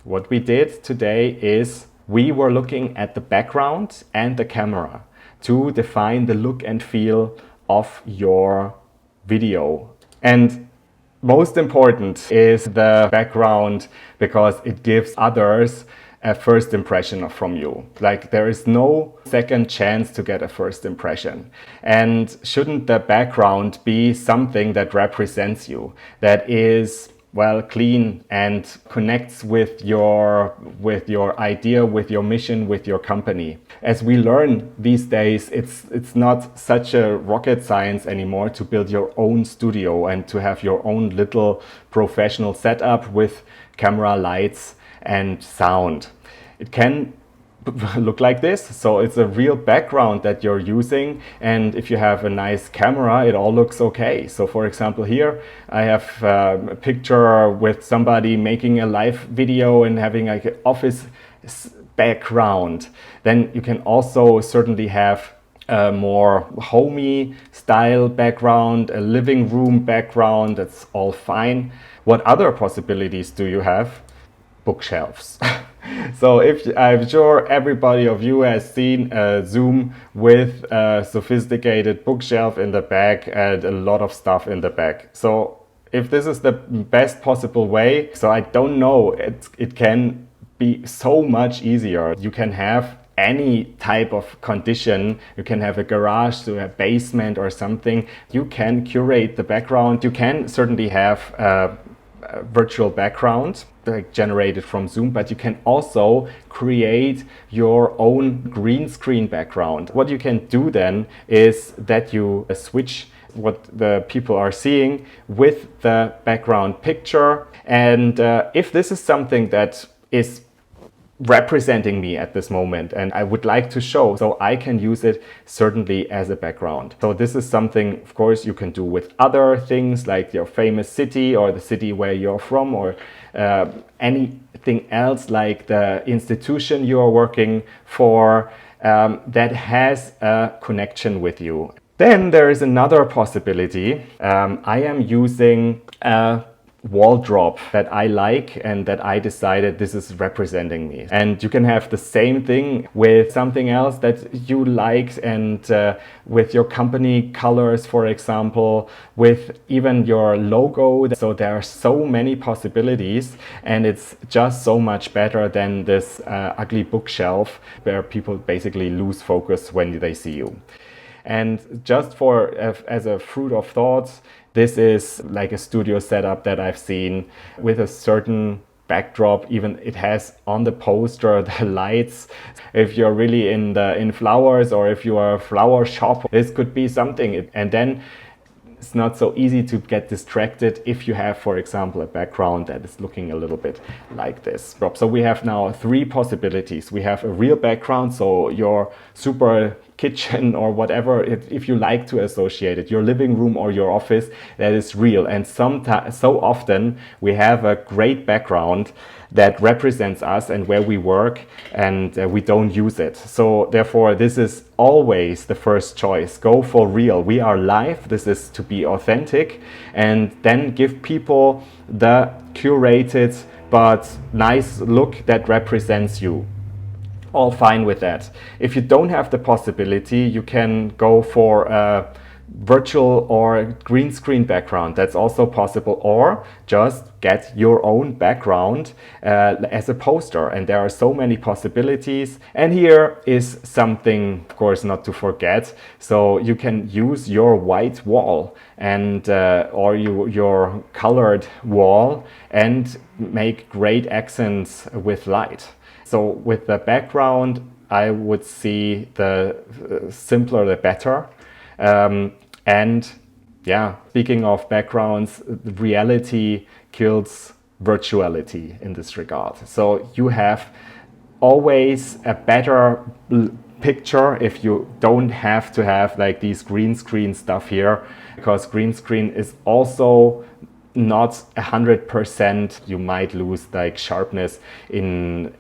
What we did today is we were looking at the background and the camera to define the look and feel of your video. And most important is the background, because it gives others a first impression from you. Like, there is no second chance to get a first impression. And shouldn't the background be something that represents you, that is well clean and connects with your idea, with your mission, with your company? As we learn these days, it's not such a rocket science anymore to build your own studio and to have your own little professional setup with camera, lights and sound. It can look like this. So it's a real background that you're using, and if you have a nice camera, it all looks okay. So for example, here I have a picture with somebody making a live video and having like an office background. Then you can also certainly have a more homey style background, a living room background. That's all fine. What other possibilities do you have? Bookshelves. So I'm sure everybody of you has seen a Zoom with a sophisticated bookshelf in the back and a lot of stuff in the back. So if this is the best possible way, so I don't know, it can be so much easier. You can have any type of condition. You can have a garage, so a basement or something. You can curate the background. You can certainly have a virtual background generated from Zoom, but you can also create your own green screen background. What you can do then is that you switch what the people are seeing with the background picture. And if this is something that is representing me at this moment and I would like to show, so I can use it certainly as a background. So this is something, of course, you can do with other things like your famous city or the city where you're from, or anything else like the institution you're working for that has a connection with you. Then there is another possibility. I am using a wardrobe that I like and that I decided this is representing me. And you can have the same thing with something else that you liked, and with your company colors, for example, with even your logo. So there are so many possibilities, and it's just so much better than this ugly bookshelf where people basically lose focus when they see you. And just for as a fruit of thought, this is like a studio setup that I've seen with a certain backdrop. Even it has on the poster the lights. If you're really in flowers, or if you are a flower shop, this could be something. And then it's not so easy to get distracted if you have, for example, a background that is looking a little bit like this. So we have now three possibilities. We have a real background, so your super kitchen or whatever, if you like to associate it, your living room or your office, that is real. And so often we have a great background that represents us and where we work, and we don't use it. So therefore, this is always the first choice. Go for real. We are live. This is to be authentic, and then give people the curated but nice look that represents you. All fine with that. If you don't have the possibility, you can go for a virtual or green screen background. That's also possible. Or just get your own background as a poster. And there are so many possibilities. And here is something, of course, not to forget. So you can use your white wall and or your colored wall and make great accents with light. So with the background, I would see the simpler the better. And yeah, speaking of backgrounds, reality kills virtuality in this regard. So you have always a better picture if you don't have to have like these green screen stuff here, because green screen is also not 100%. You might lose like sharpness in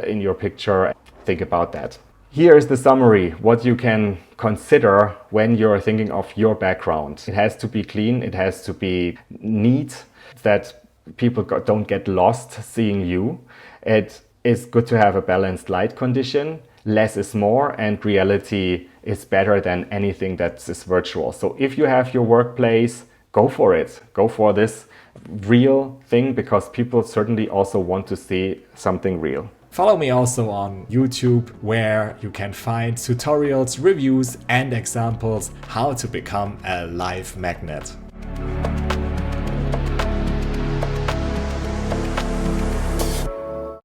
your picture. Think about that. Here is the summary, what you can consider when you're thinking of your background. It has to be clean, it has to be neat, that people don't get lost seeing you. It is good to have a balanced light condition. Less is more, and reality is better than anything that is virtual. So if you have your workplace, go for it. Go for this real thing, because people certainly also want to see something real. Follow me also on YouTube, where you can find tutorials, reviews, and examples how to become a live magnet.